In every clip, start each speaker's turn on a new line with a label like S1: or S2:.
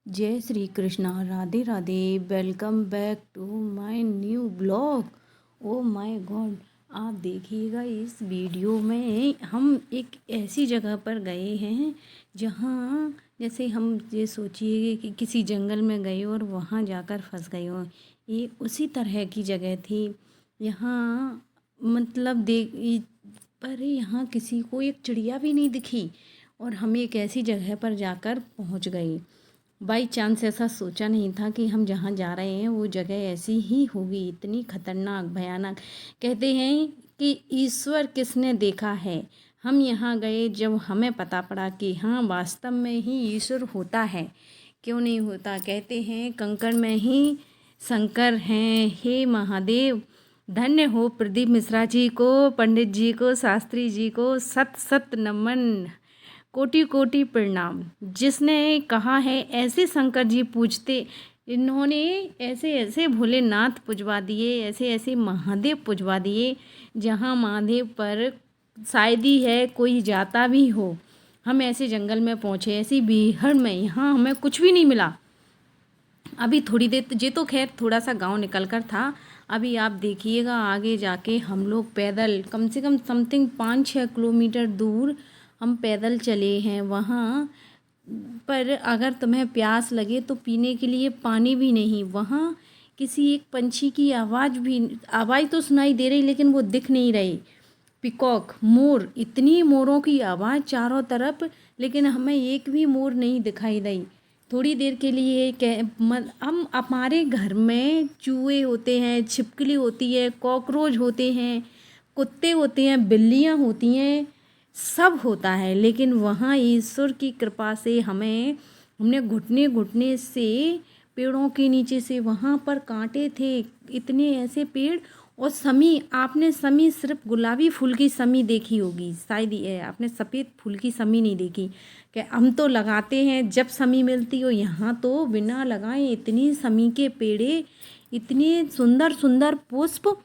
S1: जय Shri Krishna, Radhe Radhe. Welcome back to my new blog. Oh my god, आप देखिएगा इस वीडियो में हम एक ऐसी जगह पर गए हैं जहाँ जैसे हम ये सोचिए कि किसी जंगल में गए और वहाँ जाकर फंस गए हो। ये उसी तरह की जगह थी। यहाँ मतलब पर यहाँ किसी को एक चिड़िया भी नहीं दिखी और हम एक ऐसी जगह पर जाकर पहुँच गए। बाई चांस ऐसा सोचा नहीं था कि हम जहाँ जा रहे हैं वो जगह ऐसी ही होगी, इतनी खतरनाक भयानक। कहते हैं कि ईश्वर किसने देखा है। हम यहाँ गए जब हमें पता पड़ा कि हाँ, वास्तव में ही ईश्वर होता है। क्यों नहीं होता। कहते हैं कंकड़ में ही शंकर हैं। हे महादेव, धन्य हो प्रदीप मिश्रा जी को, पंडित जी को, शास्त्री जी को सत सत नमन, कोटि कोटि प्रणाम। जिसने कहा है ऐसे शंकर जी पूजते, इन्होंने ऐसे ऐसे भोलेनाथ पुजवा दिए, ऐसे ऐसे महादेव पुजवा दिए जहाँ महादेव पर शायद ही है कोई जाता भी हो। हम ऐसे जंगल में पहुँचे, ऐसी बीहड़ में, यहाँ हमें कुछ भी नहीं मिला। अभी थोड़ी देर ये तो खैर थोड़ा सा गांव निकल कर था। अभी आप देखिएगा आगे जाके हम लोग पैदल कम से कम समथिंग 5-6 किलोमीटर दूर हम पैदल चले हैं। वहाँ पर अगर तुम्हें प्यास लगे तो पीने के लिए पानी भी नहीं। वहाँ किसी एक पंछी की आवाज़ तो सुनाई दे रही, लेकिन वो दिख नहीं रही। पिकॉक, मोर, इतनी मोरों की आवाज़ चारों तरफ, लेकिन हमें एक भी मोर नहीं दिखाई दी। थोड़ी देर के लिए हम हमारे घर में चूहे होते हैं, छिपकली होती है, कॉकरोच होते हैं, कुत्ते होते हैं, बिल्लियाँ होती हैं, सब होता है। लेकिन वहाँ ईश्वर की कृपा से हमने घुटने घुटने से पेड़ों के नीचे से, वहाँ पर कांटे थे इतने ऐसे पेड़। और समी, आपने समी सिर्फ गुलाबी फूल की समी देखी होगी शायद, ये आपने सफ़ेद फूल की समी नहीं देखी। कि हम तो लगाते हैं जब समी मिलती हो, यहाँ तो बिना लगाए इतनी समी के पेड़े, इतने सुंदर सुंदर पुष्प,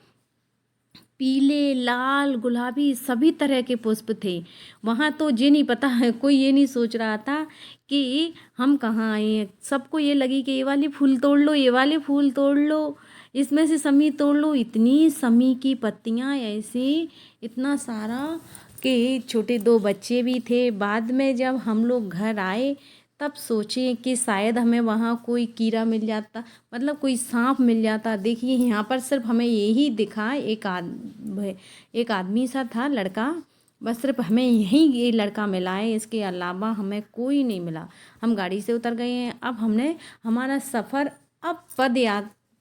S1: पीले, लाल, गुलाबी सभी तरह के पुष्प थे वहाँ। तो ये नहीं पता है, कोई ये नहीं सोच रहा था कि हम कहाँ आए हैं। सबको ये लगी कि ये वाले फूल तोड़ लो, ये वाले फूल तोड़ लो, इसमें से समी तोड़ लो। इतनी समी की पत्तियाँ ऐसी, इतना सारा कि छोटे 2 बच्चे भी थे। बाद में जब हम लोग घर आए तब सोचे कि शायद हमें वहाँ कोई कीड़ा मिल जाता, मतलब कोई सांप मिल जाता। देखिए यहाँ पर सिर्फ हमें यही दिखा, एक आदमी सा था, लड़का, बस सिर्फ हमें यही ये लड़का मिला है, इसके अलावा हमें कोई नहीं मिला। हम गाड़ी से उतर गए हैं। अब हमारा सफ़र अब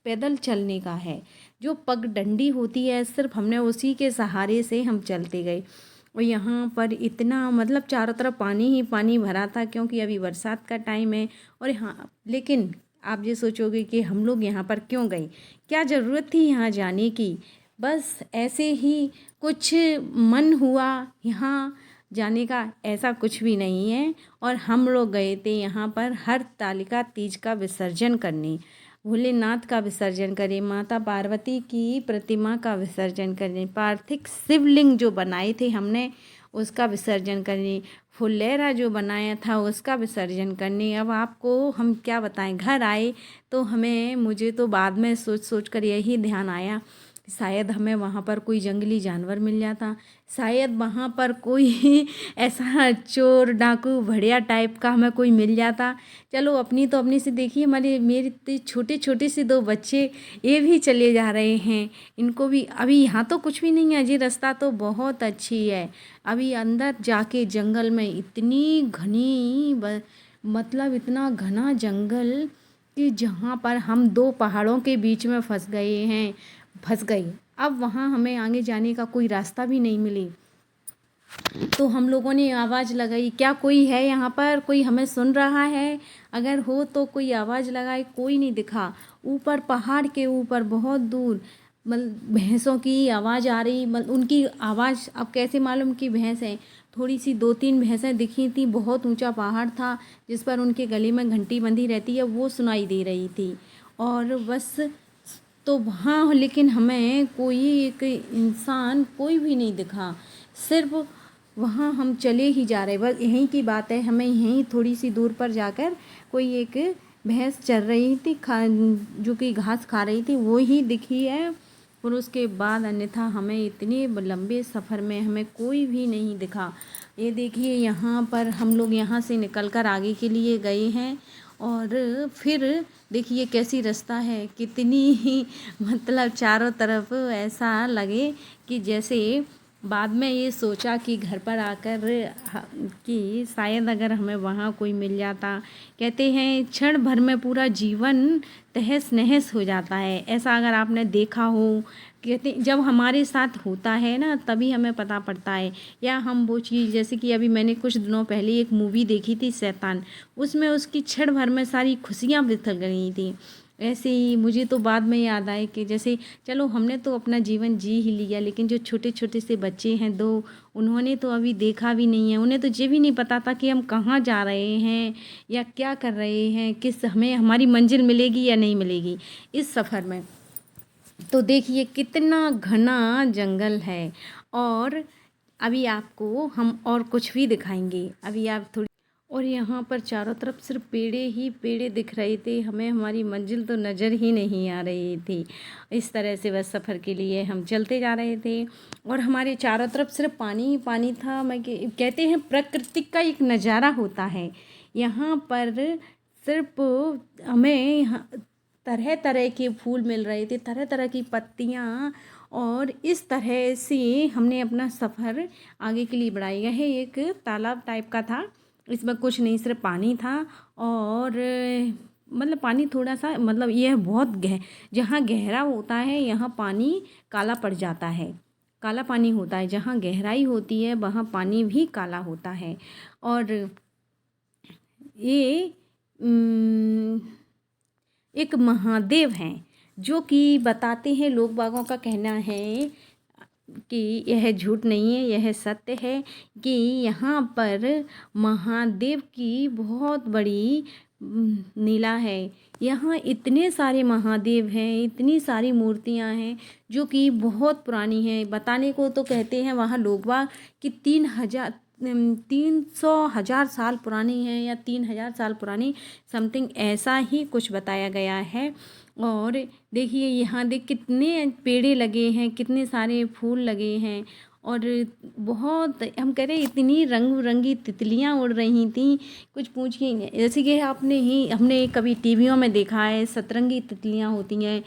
S1: पैदल चलने का है। जो पगडंडी होती है सिर्फ हमने उसी के सहारे से हम चलते गए। और यहाँ पर इतना मतलब चारों तरफ पानी ही पानी भरा था, क्योंकि अभी बरसात का टाइम है। और हाँ, लेकिन आप ये सोचोगे कि हम लोग यहाँ पर क्यों गए, क्या ज़रूरत थी यहाँ जाने की। बस ऐसे ही कुछ मन हुआ यहाँ जाने का, ऐसा कुछ भी नहीं है। और हम लोग गए थे यहाँ पर हरतालिका तीज का विसर्जन करने, भोलेनाथ का विसर्जन करें, माता पार्वती की प्रतिमा का विसर्जन करने, पार्थिव शिवलिंग जो बनाए थे हमने उसका विसर्जन करने, फुलेरा जो बनाया था उसका विसर्जन करने। अब आपको हम क्या बताएं, घर आए तो मुझे तो बाद में सोच सोच कर यही ध्यान आया, शायद हमें वहाँ पर कोई जंगली जानवर मिल जाता, शायद वहाँ पर कोई ऐसा चोर डाकू भड़िया टाइप का हमें कोई मिल जाता। चलो अपनी तो अपनी से देखिए, मेरे छोटे छोटे से 2 बच्चे ये भी चले जा रहे हैं, इनको भी अभी यहाँ तो कुछ भी नहीं है जी, रास्ता तो बहुत अच्छी है। अभी अंदर जाके जंगल में इतनी घनी मतलब इतना घना जंगल कि जहाँ पर हम 2 पहाड़ों के बीच में फंस गई। अब वहाँ हमें आगे जाने का कोई रास्ता भी नहीं मिली। तो हम लोगों ने आवाज़ लगाई, क्या कोई है यहाँ पर, कोई हमें सुन रहा है, अगर हो तो कोई आवाज़ लगाए। कोई नहीं दिखा। ऊपर पहाड़ के ऊपर बहुत दूर मतलब भैंसों की आवाज़ आ रही, मतलब उनकी आवाज़ अब कैसे मालूम कि भैंस है। थोड़ी सी 2-3 भैंसें दिखी थी। बहुत ऊंचा पहाड़ था जिस पर उनके गले में घंटी बंधी रहती है, वो सुनाई दे रही थी। और बस तो वहाँ लेकिन हमें कोई एक इंसान कोई भी नहीं दिखा। सिर्फ वहाँ हम चले ही जा रहे, बस यहीं की बात है, हमें यहीं थोड़ी सी दूर पर जाकर कोई एक भैंस चर रही थी, खा जो कि घास खा रही थी वो ही दिखी है। और उसके बाद अन्यथा हमें इतने लंबे सफ़र में हमें कोई भी नहीं दिखा। ये देखिए यहाँ पर हम लोग यहाँ से निकल कर आगे के लिए गए हैं और फिर देखिए कैसी रास्ता है, कितनी ही मतलब चारों तरफ ऐसा लगे कि जैसे बाद में ये सोचा कि घर पर आकर कि शायद अगर हमें वहाँ कोई मिल जाता। कहते हैं क्षण भर में पूरा जीवन तहस नहस हो जाता है, ऐसा अगर आपने देखा हो। कहते जब हमारे साथ होता है ना तभी हमें पता पड़ता है। या हम वो चीज़ जैसे कि अभी मैंने कुछ दिनों पहले एक मूवी देखी थी शैतान, उसमें उसकी क्षण भर में सारी खुशियाँ बिखर गई थी। ऐसे ही मुझे तो बाद में याद आए कि जैसे चलो हमने तो अपना जीवन जी ही लिया, लेकिन जो छोटे छोटे से बच्चे हैं दो, उन्होंने तो अभी देखा भी नहीं है, उन्हें तो ये भी नहीं पता था कि हम कहाँ जा रहे हैं या क्या कर रहे हैं, किस हमें हमारी मंजिल मिलेगी या नहीं मिलेगी इस सफ़र में। तो देखिए कितना घना जंगल है। और अभी आपको हम और कुछ भी दिखाएंगे, अभी आप थोड़ी। और यहाँ पर चारों तरफ सिर्फ पेड़े ही पेड़े दिख रहे थे, हमें हमारी मंजिल तो नज़र ही नहीं आ रही थी। इस तरह से बस सफ़र के लिए हम चलते जा रहे थे और हमारे चारों तरफ सिर्फ पानी ही पानी था। कहते हैं प्रकृति का एक नज़ारा होता है यहाँ पर। सिर्फ हमें तरह तरह के फूल मिल रहे थे, तरह तरह की पत्तियाँ, और इस तरह से हमने अपना सफ़र आगे के लिए बढ़ाया। यह एक तालाब टाइप का था, इसमें कुछ नहीं सिर्फ पानी था। और मतलब पानी थोड़ा सा मतलब यह बहुत जहाँ गहरा होता है यहाँ पानी काला पड़ जाता है, काला पानी होता है। जहाँ गहराई होती है वहाँ पानी भी काला होता है। और ये एक महादेव हैं जो कि बताते हैं, लोग बागों का कहना है कि यह झूठ नहीं है, यह सत्य है कि यहाँ पर महादेव की बहुत बड़ी नीला है। यहाँ इतने सारे महादेव हैं, इतनी सारी मूर्तियाँ हैं जो कि बहुत पुरानी हैं। बताने को तो कहते हैं वहाँ लोग बाग कि 300,000 साल पुरानी है या 3,000 साल पुरानी, समथिंग ऐसा ही कुछ बताया गया है। और देखिए यहाँ देख कितने पेड़े लगे हैं, कितने सारे फूल लगे हैं। और बहुत हम कह रहे इतनी रंग बिरंगी तितलियाँ उड़ रही थी, कुछ पूछिए नहीं। जैसे कि हमने कभी टीवियों में देखा है, सतरंगी तितलियाँ होती हैं,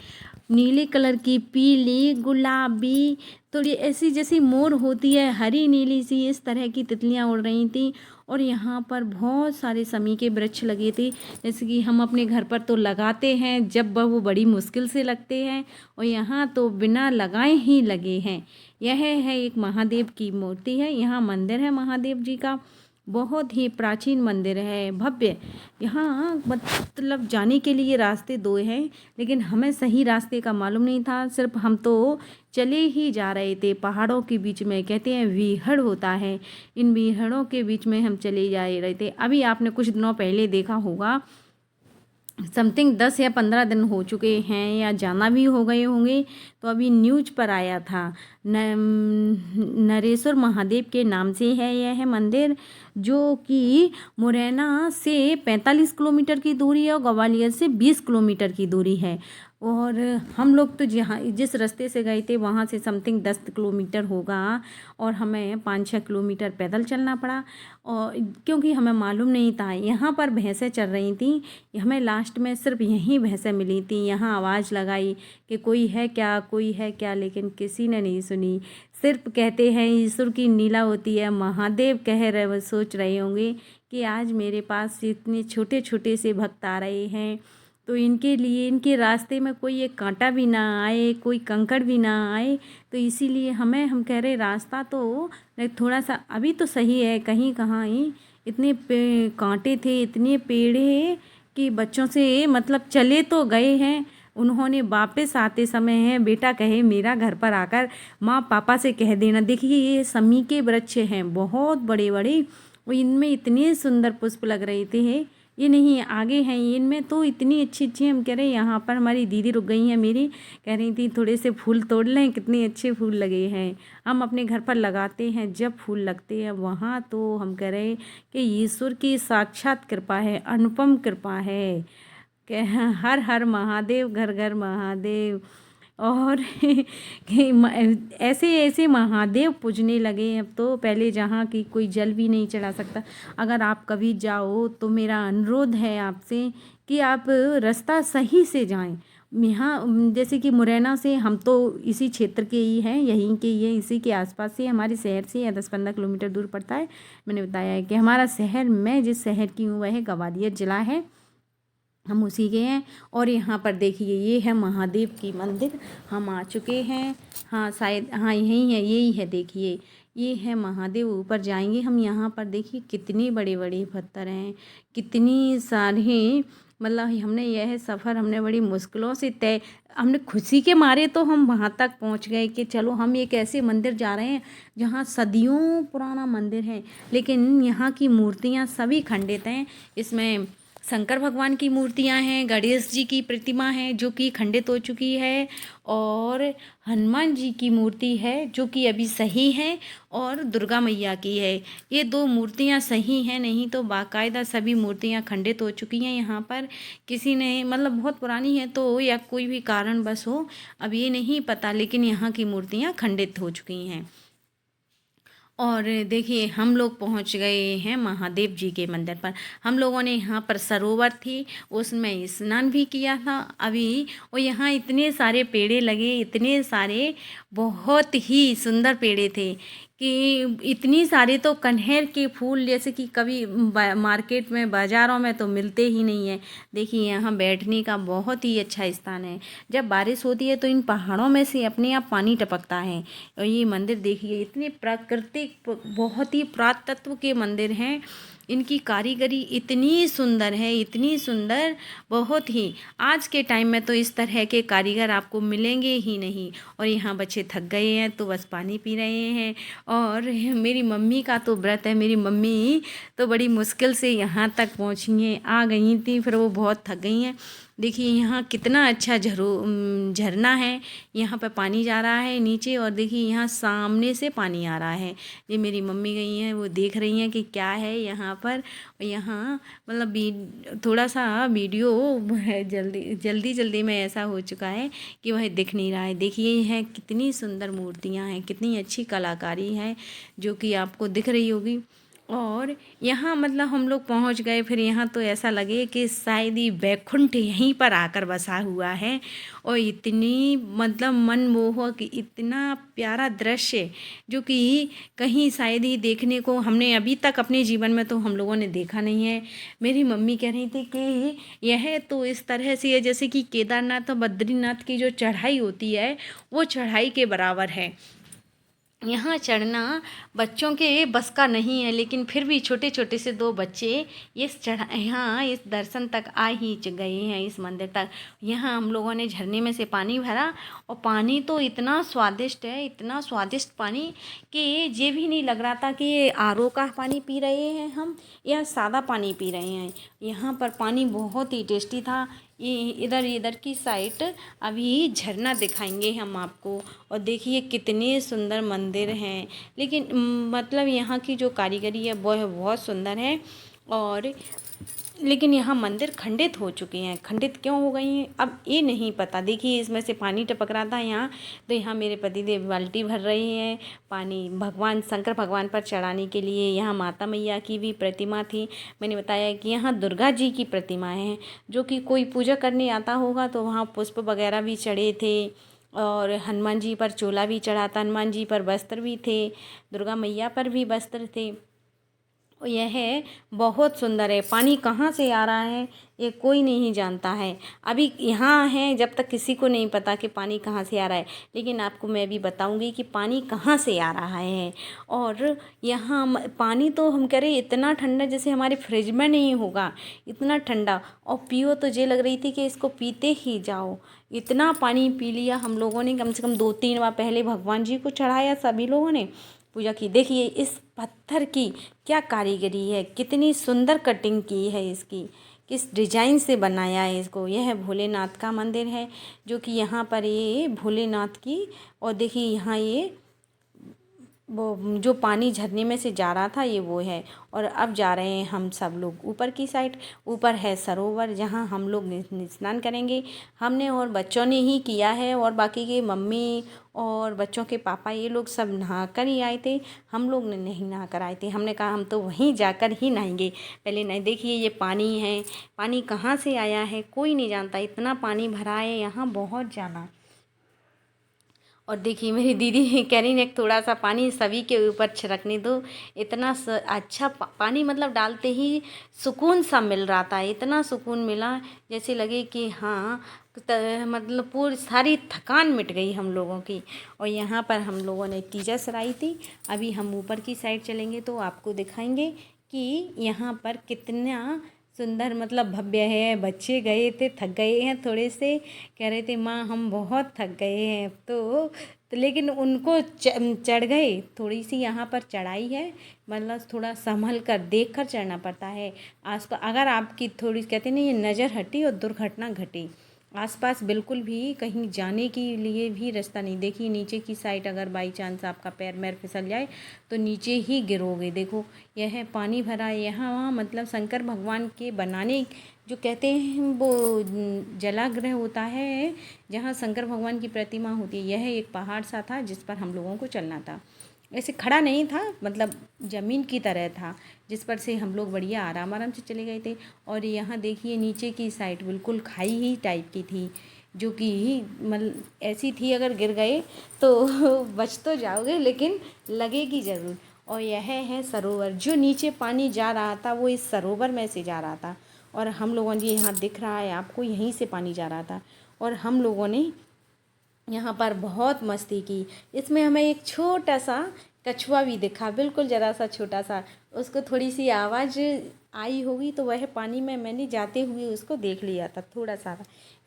S1: नीले कलर की, पीली, गुलाबी, थोड़ी ऐसी जैसी मोर होती है, हरी नीली सी, इस तरह की तितलियाँ उड़ रही थी। और यहाँ पर बहुत सारे समी के वृक्ष लगे थे, जैसे कि हम अपने घर पर तो लगाते हैं जब वो बड़ी मुश्किल से लगते हैं, और यहाँ तो बिना लगाए ही लगे हैं। यह है एक महादेव की मूर्ति है, यहाँ मंदिर है महादेव जी का, बहुत ही प्राचीन मंदिर है, भव्य। यहाँ मतलब जाने के लिए रास्ते दो हैं, लेकिन हमें सही रास्ते का मालूम नहीं था, सिर्फ हम तो चले ही जा रहे थे पहाड़ों के बीच में। कहते हैं विहड़ होता है, इन विहड़ों के बीच में हम चले जा रहे थे। अभी आपने कुछ दिनों पहले देखा होगा, समथिंग 10 या 15 दिन हो चुके हैं या जाना भी हो गए होंगे, तो अभी न्यूज पर आया था नरेश्वर महादेव के नाम से है यह मंदिर, जो कि मुरैना से 45 किलोमीटर की दूरी है और ग्वालियर से 20 किलोमीटर की दूरी है। और हम लोग तो जिस रास्ते से गए थे वहाँ से समथिंग 10 किलोमीटर होगा, और हमें 5-6 किलोमीटर पैदल चलना पड़ा। और क्योंकि हमें मालूम नहीं था, यहाँ पर भैंसें चल रही थी, हमें लास्ट में सिर्फ यहीं भैंसें मिली थी। यहाँ आवाज़ लगाई कि कोई है क्या, कोई है क्या, लेकिन किसी ने नहीं सुनी। सिर्फ कहते हैं ईश्वर की लीला होती है, महादेव कह रहे, वो सोच रहे होंगे कि आज मेरे पास इतने छोटे छोटे से भक्त आ रहे हैं, तो इनके लिए इनके रास्ते में कोई एक कांटा भी ना आए, कोई कंकड़ भी ना आए। तो इसीलिए हम कह रहे रास्ता तो थोड़ा सा अभी तो सही है, कहीं कहाँ ही इतने कांटे थे, इतने पेड़े कि बच्चों से मतलब चले तो गए हैं। उन्होंने वापस आते समय है बेटा कहे मेरा घर पर आकर माँ पापा से कह देना। देखिए ये समी के वृक्ष हैं, बहुत बड़े बड़े, और इनमें इतने सुंदर पुष्प लग रहे थे। ये नहीं आगे हैं, इनमें तो इतनी अच्छी अच्छी, हम कह रहे हैं यहाँ पर हमारी दीदी रुक गई हैं मेरी, कह रही थी थोड़े से फूल तोड़ लें, कितने अच्छे फूल लगे हैं। हम अपने घर पर लगाते हैं, जब फूल लगते हैं वहाँ तो हम कह रहे हैं कि ईश्वर की साक्षात कृपा है, अनुपम कृपा है। हर हर महादेव, घर घर महादेव। और ऐसे ऐसे महादेव पूजने लगे अब तो, पहले जहाँ की कोई जल भी नहीं चढ़ा सकता। अगर आप कभी जाओ तो मेरा अनुरोध है आपसे कि आप रास्ता सही से जाएं। यहाँ जैसे कि मुरैना से, हम तो इसी क्षेत्र के ही हैं, यहीं के ही हैं, इसी के आसपास से, हमारे शहर से 10-15 किलोमीटर दूर पड़ता है। मैंने बताया है कि हमारा शहर, मैं जिस शहर की हूँ वह ग्वालियर जिला है, हम उसी के हैं। और यहाँ पर देखिए ये है महादेव की मंदिर, हम आ चुके हैं। हाँ शायद, हाँ यही है, यही है, देखिए ये है महादेव। ऊपर जाएंगे हम। यहाँ पर देखिए कितने बड़े बड़े पत्थर हैं, कितनी सारी, मतलब हमने यह सफ़र हमने बड़ी मुश्किलों से तय, हमने खुशी के मारे तो हम वहाँ तक पहुँच गए कि चलो हम एक ऐसे मंदिर जा रहे हैं जहाँ सदियों पुराना मंदिर है, लेकिन यहाँ की मूर्तियाँ सभी खंडित हैं। इसमें शंकर भगवान की मूर्तियां हैं, गणेश जी की प्रतिमा है जो कि खंडित हो चुकी है, और हनुमान जी की मूर्ति है जो कि अभी सही है, और दुर्गा मैया की है। ये दो मूर्तियां सही हैं, नहीं तो बाकायदा सभी मूर्तियां खंडित हो चुकी हैं। यहाँ पर किसी ने, मतलब बहुत पुरानी है तो, या कोई भी कारण बस हो, अब ये नहीं पता, लेकिन यहाँ की मूर्तियां खंडित हो चुकी हैं। और देखिए हम लोग पहुंच गए हैं महादेव जी के मंदिर पर। हम लोगों ने यहाँ पर सरोवर थी, उसमें स्नान भी किया था अभी। और यहाँ इतने सारे पेड़े लगे, इतने सारे, बहुत ही सुंदर पेड़े थे कि इतनी सारे तो कन्हेर के फूल जैसे कि कभी मार्केट में, बाज़ारों में तो मिलते ही नहीं है। देखिए यहाँ बैठने का बहुत ही अच्छा स्थान है। जब बारिश होती है तो इन पहाड़ों में से अपने आप पानी टपकता है। और ये मंदिर देखिए इतने प्राकृतिक, बहुत ही पुरातत्व के मंदिर हैं। इनकी कारीगरी इतनी सुंदर है, इतनी सुंदर, बहुत ही। आज के टाइम में तो इस तरह के कारीगर आपको मिलेंगे ही नहीं। और यहाँ बच्चे थक गए हैं तो बस पानी पी रहे हैं। और मेरी मम्मी का तो व्रत है, मेरी मम्मी तो बड़ी मुश्किल से यहाँ तक पहुँची हैं, आ गई थी, फिर वो बहुत थक गई हैं। देखिए यहाँ कितना अच्छा झरना है, यहाँ पर पानी जा रहा है नीचे, और देखिए यहाँ सामने से पानी आ रहा है। ये मेरी मम्मी गई हैं, वो देख रही हैं कि क्या है यहाँ पर। यहाँ मतलब थोड़ा सा वीडियो जल्दी जल्दी जल्दी में ऐसा हो चुका है कि वह दिख नहीं रहा है। देखिए यह कितनी सुंदर मूर्तियाँ हैं, कितनी अच्छी कलाकारी है जो कि आपको दिख रही होगी। और यहाँ मतलब हम लोग पहुँच गए, फिर यहाँ तो ऐसा लगे कि शायद ही वैकुंठ यहीं पर आकर बसा हुआ है। और इतनी मतलब मनमोहक, इतना प्यारा दृश्य जो कि कहीं शायद ही देखने को हमने अभी तक अपने जीवन में तो हम लोगों ने देखा नहीं है। मेरी मम्मी कह रही थी कि यह तो इस तरह से है जैसे कि केदारनाथ और बद्रीनाथ की जो चढ़ाई होती है वो चढ़ाई के बराबर है। यहाँ चढ़ना बच्चों के बस का नहीं है, लेकिन फिर भी छोटे छोटे से दो बच्चे यहाँ इस दर्शन तक आ ही गए हैं, इस मंदिर तक। यहाँ हम लोगों ने झरने में से पानी भरा, और पानी तो इतना स्वादिष्ट है, इतना स्वादिष्ट पानी कि ये भी नहीं लग रहा था कि ये आरओ का पानी पी रहे हैं हम या सादा पानी पी रहे हैं। यहाँ पर पानी बहुत ही टेस्टी था। ये इधर की साइड अभी झरना दिखाएंगे हम आपको। और देखिए कितने सुंदर मंदिर हैं, लेकिन मतलब यहाँ की जो कारीगरी है वह बहुत सुंदर है। और लेकिन यहाँ मंदिर खंडित हो चुके हैं। खंडित क्यों हो गई हैं अब ये नहीं पता। देखिए इसमें से पानी टपक रहा था यहाँ, तो यहाँ मेरे पतिदेव बाल्टी भर रहे हैं पानी भगवान शंकर भगवान पर चढ़ाने के लिए। यहाँ माता मैया की भी प्रतिमा थी। मैंने बताया कि यहाँ दुर्गा जी की प्रतिमा है, जो कि कोई पूजा करने आता होगा तो वहाँ पुष्प वगैरह भी चढ़े थे, और हनुमान जी पर चोला भी चढ़ा था, हनुमान जी पर वस्त्र भी थे, दुर्गा मैया पर भी वस्त्र थे। और यह बहुत सुंदर है। पानी कहाँ से आ रहा है ये कोई नहीं जानता है। अभी यहाँ है जब तक किसी को नहीं पता कि पानी कहाँ से आ रहा है, लेकिन आपको मैं भी बताऊंगी कि पानी कहाँ से आ रहा है। और यहाँ पानी तो हम कह रहे इतना ठंडा जैसे हमारे फ्रिज में नहीं होगा, इतना ठंडा। और पियो तो ये लग रही थी कि इसको पीते ही जाओ। इतना पानी पी लिया हम लोगों ने, कम से कम 2-3 बार पहले भगवान जी को चढ़ाया सभी लोगों ने, पूजा की। देखिए इस पत्थर की क्या कारीगरी है, कितनी सुंदर कटिंग की है इसकी, किस डिजाइन से बनाया है इसको। यह भोलेनाथ का मंदिर है जो कि यहाँ पर ये भोलेनाथ की, और देखिए यहाँ ये वो जो पानी झरने में से जा रहा था ये वो है। और अब जा रहे हैं हम सब लोग ऊपर की साइड। ऊपर है सरोवर जहाँ हम लोग स्नान करेंगे। हमने और बच्चों ने ही किया है और बाकी के मम्मी और बच्चों के पापा ये लोग सब नहा कर ही आए थे। हम लोग ने नहीं नहा कर आए थे। हमने कहा हम तो वहीं जाकर ही नहाएंगे। पहले नहीं, देखिए ये पानी है। पानी कहाँ से आया है कोई नहीं जानता। इतना पानी भरा है यहाँ बहुत ज़्यादा। और देखिए मेरी दीदी कह रही है थोड़ा सा पानी सभी के ऊपर छिड़कने दो। इतना अच्छा पानी मतलब डालते ही सुकून सा मिल रहा था। इतना सुकून मिला जैसे लगे कि हाँ मतलब पूरी सारी थकान मिट गई हम लोगों की। और यहाँ पर हम लोगों ने तीजा सराई थी। अभी हम ऊपर की साइड चलेंगे तो आपको दिखाएंगे कि यहाँ पर कितना सुंदर मतलब भव्य है। बच्चे गए थे, थक गए हैं थोड़े से, कह रहे थे माँ हम बहुत थक गए हैं। तो लेकिन उनको चढ़ गए। थोड़ी सी यहाँ पर चढ़ाई है, मतलब थोड़ा संभल कर देख कर चढ़ना पड़ता है। आसपास अगर आपकी थोड़ी कहते नहीं ये नज़र हटी और दुर्घटना घटी। आसपास बिल्कुल भी कहीं जाने के लिए भी रास्ता नहीं। देखिए नीचे की साइड अगर बाई चांस आपका पैर मैर फिसल जाए तो नीचे ही गिरोगे। देखो यह पानी भरा है यहाँ वहाँ, मतलब शंकर भगवान के बनाने जो कहते हैं वो जलाग्रह होता है जहाँ शंकर भगवान की प्रतिमा होती है। यह एक पहाड़ सा था जिस पर हम लोगों को चलना था। ऐसे खड़ा नहीं था, मतलब ज़मीन की तरह था जिस पर से हम लोग बढ़िया आराम आराम से चले गए थे। और यहाँ देखिए नीचे की साइड बिल्कुल खाई ही टाइप की थी, जो कि मतलब ऐसी थी अगर गिर गए तो बच तो जाओगे लेकिन लगेगी ज़रूर। और यह है सरोवर। जो नीचे पानी जा रहा था वो इस सरोवर में से जा रहा था। और हम लोगों ने यहाँ दिख रहा है आपको, यहीं से पानी जा रहा था। और हम लोगों ने यहाँ पर बहुत मस्ती की। इसमें हमें एक छोटा सा कछुआ भी दिखा, बिल्कुल ज़रा सा छोटा सा। उसको थोड़ी सी आवाज़ आई होगी तो वह पानी में मैंने जाते हुए उसको देख लिया था थोड़ा सा।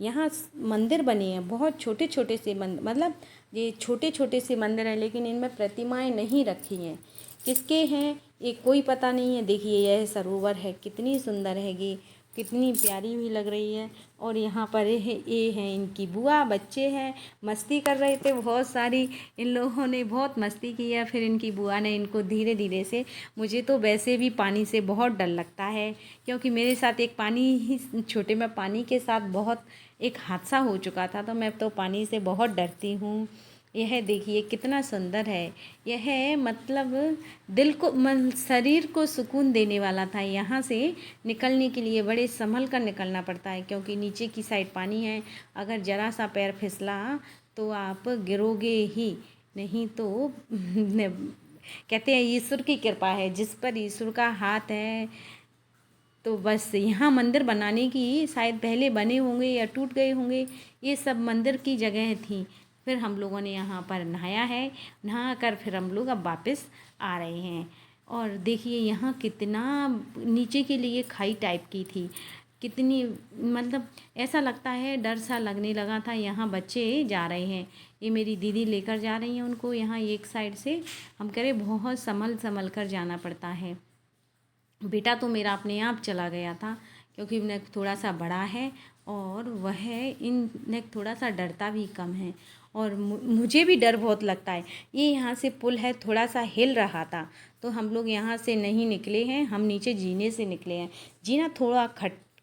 S1: यहाँ मंदिर बने हैं बहुत छोटे छोटे से मतलब ये छोटे छोटे से मंदिर हैं, लेकिन इनमें प्रतिमाएं नहीं रखी हैं। किसके हैं ये कोई पता नहीं है। देखिए यह सरोवर है, कितनी सुंदर हैगी, कितनी प्यारी भी लग रही है। और यहाँ पर ये है इनकी बुआ, बच्चे हैं मस्ती कर रहे थे बहुत सारी। इन लोगों ने बहुत मस्ती की है। फिर इनकी बुआ ने इनको धीरे धीरे से, मुझे तो वैसे भी पानी से बहुत डर लगता है क्योंकि मेरे साथ एक पानी ही छोटे में पानी के साथ बहुत एक हादसा हो चुका था, तो मैं तो पानी से बहुत डरती हूँ। यह देखिए कितना सुंदर है। यह मतलब दिल को शरीर को सुकून देने वाला था। यहाँ से निकलने के लिए बड़े संभल कर निकलना पड़ता है क्योंकि नीचे की साइड पानी है। अगर ज़रा सा पैर फिसला तो आप गिरोगे ही, नहीं तो कहते हैं ईश्वर की कृपा है, जिस पर ईश्वर का हाथ है। तो बस यहाँ मंदिर बनाने की शायद पहले बने होंगे या टूट गए होंगे, ये सब मंदिर की जगह थी। फिर हम लोगों ने यहाँ पर नहाया है, नहा कर फिर हम लोग अब वापस आ रहे हैं। और देखिए यहाँ कितना नीचे के लिए खाई टाइप की थी, कितनी मतलब ऐसा लगता है डर सा लगने लगा था। यहाँ बच्चे जा रहे हैं, ये मेरी दीदी लेकर जा रही हैं उनको यहाँ एक साइड से। हम कह रहे बहुत संभल संभल कर जाना पड़ता है। बेटा तो मेरा अपने आप चला गया था क्योंकि इन्हें थोड़ा सा बड़ा है और वह इन्हें थोड़ा सा डरता भी कम है। और मुझे भी डर बहुत लगता है। ये यहाँ से पुल है, थोड़ा सा हिल रहा था तो हम लोग यहाँ से नहीं निकले हैं, हम नीचे जीने से निकले हैं। जीना थोड़ा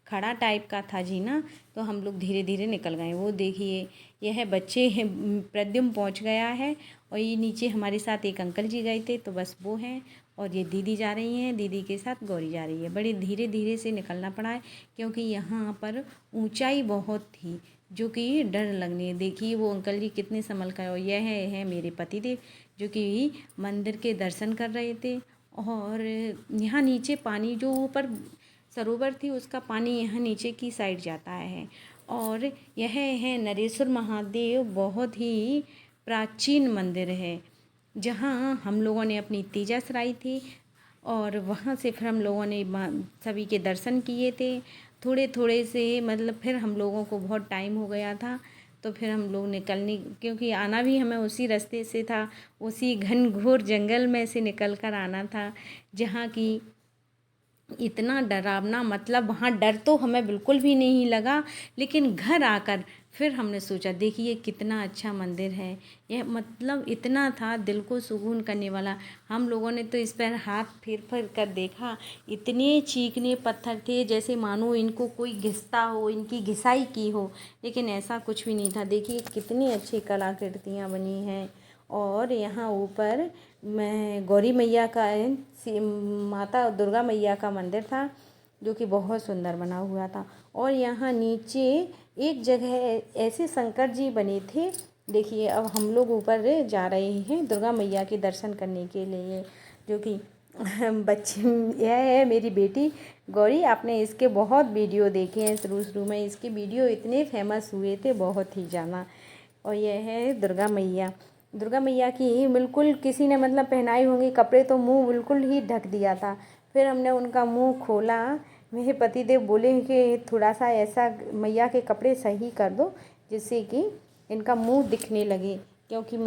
S1: खड़ा टाइप का था जीना, तो हम लोग धीरे धीरे निकल गए। वो देखिए यह बच्चे हैं, प्रद्युम्न पहुँच गया है। और ये नीचे हमारे साथ एक अंकल जी गए थे तो बस वो हैं। और ये दीदी जा रही हैं, दीदी के साथ गौरी जा रही है। बड़े धीरे धीरे से निकलना पड़ा है क्योंकि यहाँ पर ऊंचाई बहुत थी जो कि डर लगने। देखिए वो अंकल जी कितने संभल कर। और यह है मेरे पतिदेव जो कि मंदिर के दर्शन कर रहे थे। और यहाँ नीचे पानी जो ऊपर सरोवर थी उसका पानी यहाँ नीचे की साइड जाता है। और यह है नरेश्वर महादेव, बहुत ही प्राचीन मंदिर है जहाँ हम लोगों ने अपनी तीजा सराई थी। और वहाँ से फिर हम लोगों ने सभी के दर्शन किए थे थोड़े थोड़े से, मतलब फिर हम लोगों को बहुत टाइम हो गया था तो फिर हम लोग निकलने, क्योंकि आना भी हमें उसी रास्ते से था, उसी घनघोर जंगल में से निकल कर आना था जहाँ की इतना डरावना, मतलब वहाँ डर तो हमें बिल्कुल भी नहीं लगा, लेकिन घर आकर फिर हमने सोचा देखिए कितना अच्छा मंदिर है। यह मतलब इतना था दिल को सुकून करने वाला। हम लोगों ने तो इस पर हाथ फेर फेर कर देखा, इतने चीकने पत्थर थे जैसे मानो इनको कोई घिसता हो, इनकी घिसाई की हो, लेकिन ऐसा कुछ भी नहीं था। देखिए कितनी अच्छी कलाकृतियाँ बनी हैं। और यहाँ ऊपर मैं गौरी मैया का माता दुर्गा मैया का मंदिर था, जो कि बहुत सुंदर बना हुआ था। और यहाँ नीचे एक जगह ऐसे शंकर जी बने थे। देखिए अब हम लोग ऊपर जा रहे हैं दुर्गा मैया के दर्शन करने के लिए, जो कि बच्चे, यह है मेरी बेटी गौरी। आपने इसके बहुत वीडियो देखे हैं, शुरू शुरू में इसके वीडियो इतने फेमस हुए थे, बहुत ही ज़्यादा। और यह है दुर्गा मैया। दुर्गा मैया की बिल्कुल किसी ने मतलब पहनाई होंगी कपड़े, तो मुंह बिल्कुल ही ढक दिया था। फिर हमने उनका मुंह खोला, मेरे पतिदेव बोले कि थोड़ा सा ऐसा मैया के कपड़े सही कर दो जिससे कि इनका मुंह दिखने लगे, क्योंकि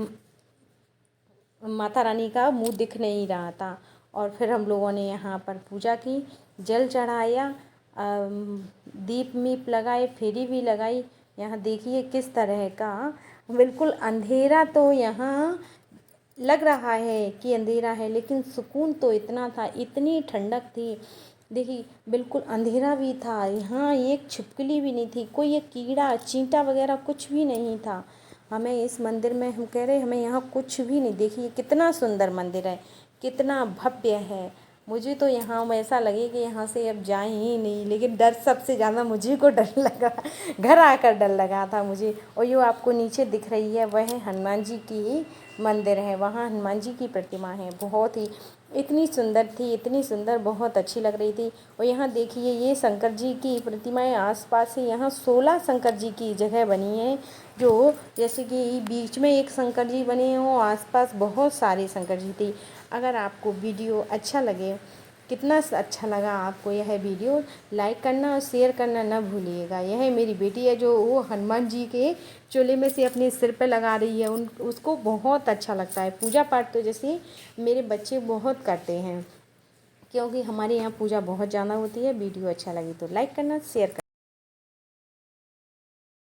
S1: माता रानी का मुंह दिख नहीं रहा था। और फिर हम लोगों ने यहाँ पर पूजा की, जल चढ़ाया, दीप मीप लगाए, फेरी भी लगाई। यहाँ देखिए किस तरह का बिल्कुल अंधेरा, तो यहाँ लग रहा है कि अंधेरा है, लेकिन सुकून तो इतना था, इतनी ठंडक थी। देखिए बिल्कुल अंधेरा भी था, यहाँ एक छिपकली भी नहीं थी, कोई एक कीड़ा चींटा वगैरह कुछ भी नहीं था। हमें इस मंदिर में, हम कह रहे हमें यहाँ कुछ भी नहीं। देखिए कितना सुंदर मंदिर है, कितना भव्य है। मुझे तो यहाँ ऐसा लगे कि यहाँ से अब जाएं ही नहीं, लेकिन डर सबसे ज़्यादा मुझे को डर लगा, घर आकर डर लगा था मुझे। और ये आपको नीचे दिख रही है वह हनुमान जी की मंदिर है, वहाँ हनुमान जी की प्रतिमा है। बहुत ही इतनी सुंदर थी, इतनी सुंदर, बहुत अच्छी लग रही थी। और यहाँ देखिए ये शंकर जी की प्रतिमाएं आसपास से, यहाँ 16 शंकर जी की जगह बनी है, जो जैसे कि बीच में एक शंकर जी बने हों, आसपास बहुत सारे शंकर जी थे। अगर आपको वीडियो अच्छा लगे, कितना अच्छा लगा आपको यह वीडियो, लाइक करना और शेयर करना ना भूलिएगा। यह मेरी बेटी है जो वो हनुमान जी के चोले में से अपने सिर पे लगा रही है, उसको बहुत अच्छा लगता है। पूजा पाठ तो जैसे मेरे बच्चे बहुत करते हैं, क्योंकि हमारे यहाँ पूजा बहुत ज़्यादा होती है। वीडियो अच्छा लगे तो लाइक करना, शेयर करना।